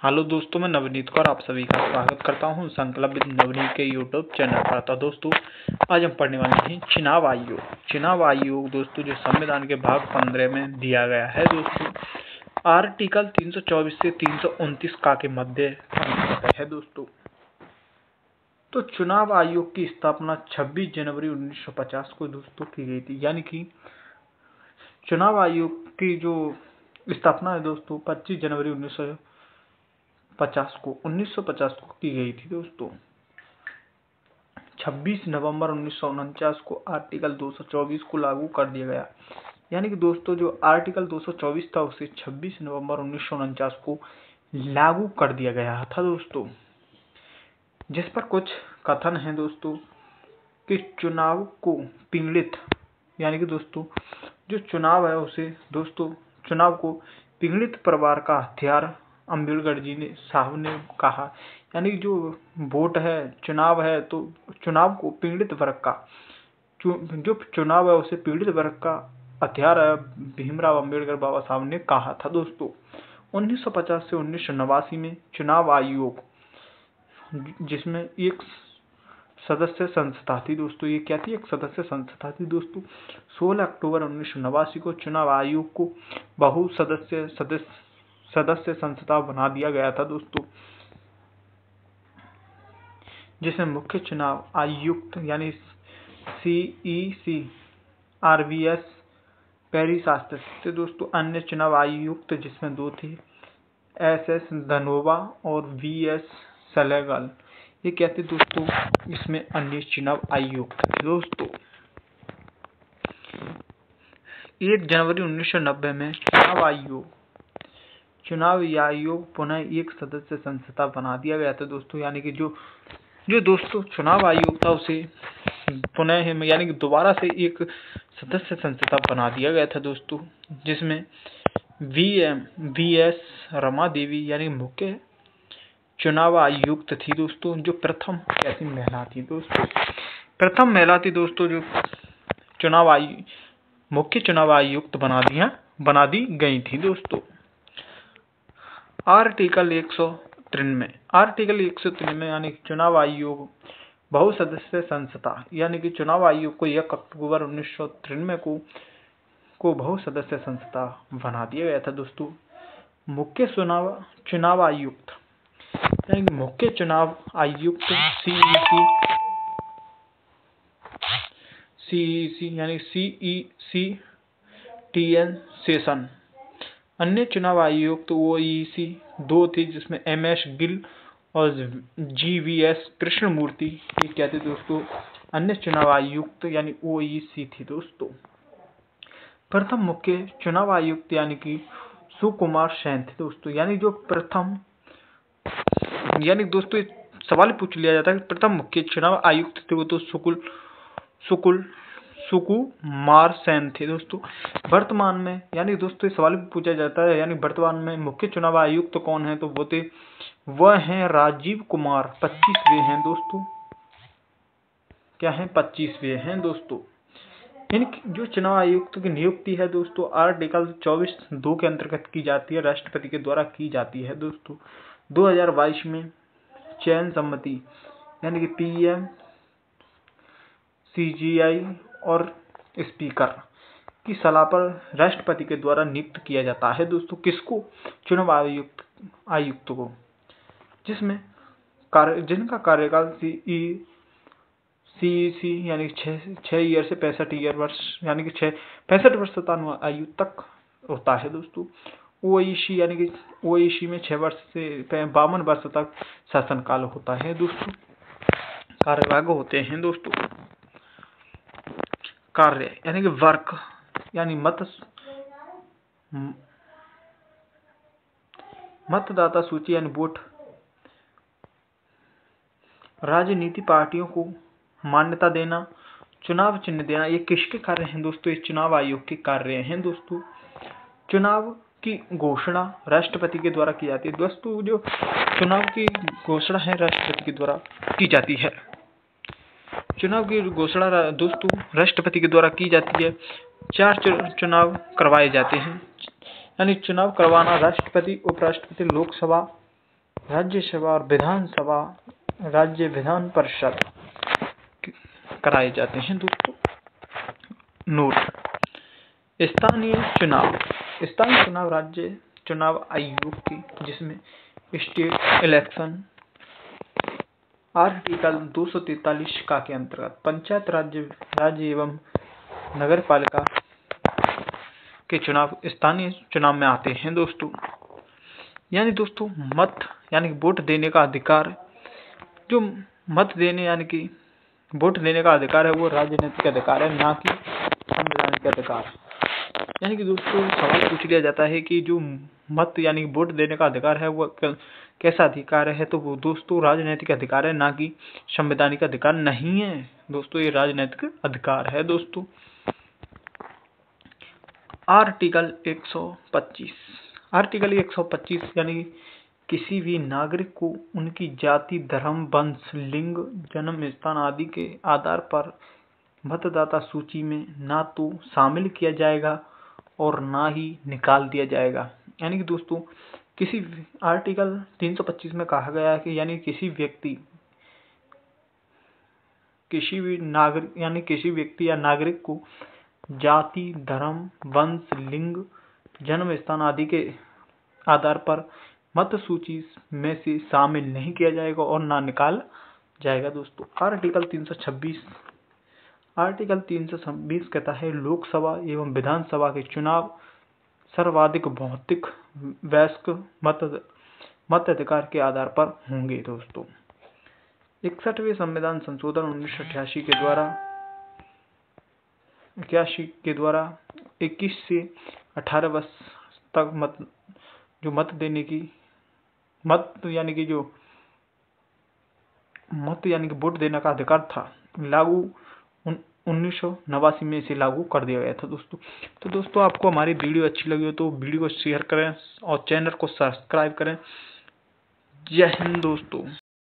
Hello दोस्तों, मैं नवनीत कौर आप सभी का स्वागत करता हूं संकल्प विद नवनीत के यूट्यूब चैनल पर। तो दोस्तों, आज हम पढ़ने वाले हैं चुनाव आयोग। चुनाव आयोग दोस्तों जो संविधान के भाग 15 में दिया गया है दोस्तों, आर्टिकल 324 से 329 का के मध्य है दोस्तों। तो चुनाव आयोग की स्थापना 26 जनवरी 1950 को दोस्तों की गई थी। यानी कि चुनाव आयोग की जो स्थापना है दोस्तों 25 जनवरी 1950 को की गई थी दोस्तों। 26 नवंबर 1949 को आर्टिकल 224 को लागू कर दिया गया। यानी कि दोस्तों जो आर्टिकल 224 था उसे 26 नवंबर 1949 को लागू कर दिया गया था दोस्तों, जिस पर कुछ कथन है दोस्तों कि चुनाव को पिंगलित, यानी कि दोस्तों जो चुनाव है उसे दोस्तों चुनाव को पिंगलित परिवार का हथियार अम्बेडकर जी ने साहब ने कहा। यानी जो वोट है, चुनाव है, तो चुनाव को पीड़ित वर्ग का जो चुनाव है उसे पीड़ित वर्ग का हथियार है, भीमराव अम्बेडकर बाबा साहब ने कहा था दोस्तों। 1950 से 1989 में चुनाव आयोग, जिसमें एक सदस्य संस्था थी दोस्तों। ये क्या थी? एक सदस्य संस्था थी दोस्तों। 16 अक्टूबर 1989 को चुनाव आयोग को बहु सदस्य संस्था बना दिया गया था दोस्तों, जिसमें मुख्य चुनाव आयुक्त यानी CEC RVS पेरी शास्त्री थे दोस्तों। अन्य चुनाव आयुक्त जिसमें दो थे, SS धनोवा और VS सलेगल। ये क्या थे दोस्तों? इसमें अन्य चुनाव आयुक्त थे दोस्तों। 1 जनवरी 1990 में चुनाव आयोग पुनः एक सदस्य संस्था बना दिया गया था दोस्तों। यानी कि जो दोस्तों चुनाव आयोग था उसे पुनः यानी कि दोबारा से एक सदस्य संस्था बना दिया गया था दोस्तों, जिसमें VS रमा देवी यानी मुख्य चुनाव आयुक्त थी दोस्तों, जो प्रथम ऐसी महिला थी दोस्तों। प्रथम महिला थी दोस्तों जो मुख्य चुनाव आयुक्त बना दी गई थी दोस्तों। आर्टिकल 193 यानी चुनाव आयोग बहुसदस्य संस्था, यानी कि चुनाव आयोग को 1 अक्टूबर 1993 को बहुसदस्य संस्था बना दिया गया था दोस्तों। मुख्य चुनाव आयुक्त यानी कि मुख्य चुनाव आयुक्त CEC यानी CEC-TN सेशन। अन्य चुनाव आयुक्त OEC 2 थी, जिसमें MS गिल और GVS कृष्णमूर्ति। ये क्या थे दोस्तों? अन्य चुनाव आयुक्त यानी OEC थी दोस्तों। प्रथम मुख्य चुनाव आयुक्त यानी कि सुकुमार सेन थे दोस्तों। यानी जो प्रथम, यानी दोस्तों सवाल पूछ लिया जाता है कि प्रथम मुख्य चुनाव आयुक्त थे वो तो सुकुमार सेन थे दोस्तों। वर्तमान में, यानी दोस्तों सवाल भी पूछा जाता है, यानी वर्तमान में मुख्य चुनाव आयुक्त कौन है, तो वह हैं राजीव कुमार। 25वें हैं दोस्तों। क्या है? 25वें हैं दोस्तों। इनकी जो चुनाव आयुक्त की नियुक्ति है दोस्तों आर्टिकल 24(2) के अंतर्गत की जाती है, राष्ट्रपति के द्वारा की जाती है दोस्तों। 2022 में चयन सम्मति यानी कि PM, CGI और स्पीकर की सलाह पर राष्ट्रपति के द्वारा नियुक्त किया जाता है दोस्तों। किसको? चुनाव आयुक्त को, जिनका कार्यकाल CEC यानी 6 ईयर से 65 वर्ष यानी कि 65 वर्ष तक आयु तक होता है दोस्तों। OEC यानी कि OEC में 6 वर्ष से 52 वर्ष तक शासनकाल होता है दोस्तों। कार्यभाग होते हैं दोस्तों। कार्य यानी कि वर्क यानी मतदाता सूची यानी वोट, राजनीति पार्टियों को मान्यता देना, चुनाव चिन्ह देना। ये किसके कार्य हैं दोस्तों? ये चुनाव आयोग के कार्य हैं दोस्तों। चुनाव की घोषणा राष्ट्रपति के द्वारा की जाती है दोस्तों। जो चुनाव की घोषणा है राष्ट्रपति के द्वारा की जाती है। चुनाव की घोषणा दोस्तों राष्ट्रपति के द्वारा की जाती है। 4 चुनाव करवाए जाते हैं, यानी चुनाव करवाना राष्ट्रपति, उपराष्ट्रपति, लोकसभा राज्यसभा और विधानसभा, राज्य विधान परिषद कराए जाते हैं दोस्तों। नोट, स्थानीय चुनाव राज्य चुनाव आयोग की, जिसमें स्टेट इलेक्शन आर्टिकल 243 का के अंतर्गत पंचायत राज्य एवं नगर पालिका के चुनाव स्थानीय चुनाव में आते हैं दोस्तों। यानी दोस्तों मत यानी वोट देने का अधिकार, जो मत देने यानी कि वोट देने का अधिकार है वो राजनीतिक अधिकार है, ना कि संवैधानिक अधिकार। यानी कि दोस्तों सवाल पूछ लिया जाता है कि जो मत यानी वोट देने का अधिकार है वो कैसा अधिकार है, तो वो दोस्तों राजनीतिक अधिकार है, ना कि संवैधानिक अधिकार नहीं है दोस्तों, ये राजनीतिक अधिकार है दोस्तों। आर्टिकल 125 यानी किसी भी नागरिक को उनकी जाति, धर्म, वंश, लिंग, जन्म स्थान आदि के आधार पर मतदाता सूची में ना तो शामिल किया जाएगा और ना ही निकाल दिया जाएगा। यानी कि दोस्तों किसी आर्टिकल 325 में कहा गया है कि यानी किसी व्यक्ति या नागरिक को जाति, धर्म, वंश, लिंग, जन्म स्थान आदि के आधार पर मत सूची में से शामिल नहीं किया जाएगा और ना निकाल जाएगा दोस्तों। आर्टिकल 326 कहता है लोकसभा एवं विधानसभा के चुनाव सर्वाधिक भौतिक वयस्क मताधिकार के आधार पर होंगे दोस्तों। 61वें संविधान संशोधन 1988 के द्वारा 21 से 18 वर्ष तक मत यानी कि वोट देने का अधिकार था, लागू 1989 में इसे लागू कर दिया गया था दोस्तों। तो दोस्तों आपको हमारी वीडियो अच्छी लगी हो तो वीडियो को शेयर करें और चैनल को सब्सक्राइब करें। जय हिंद दोस्तों।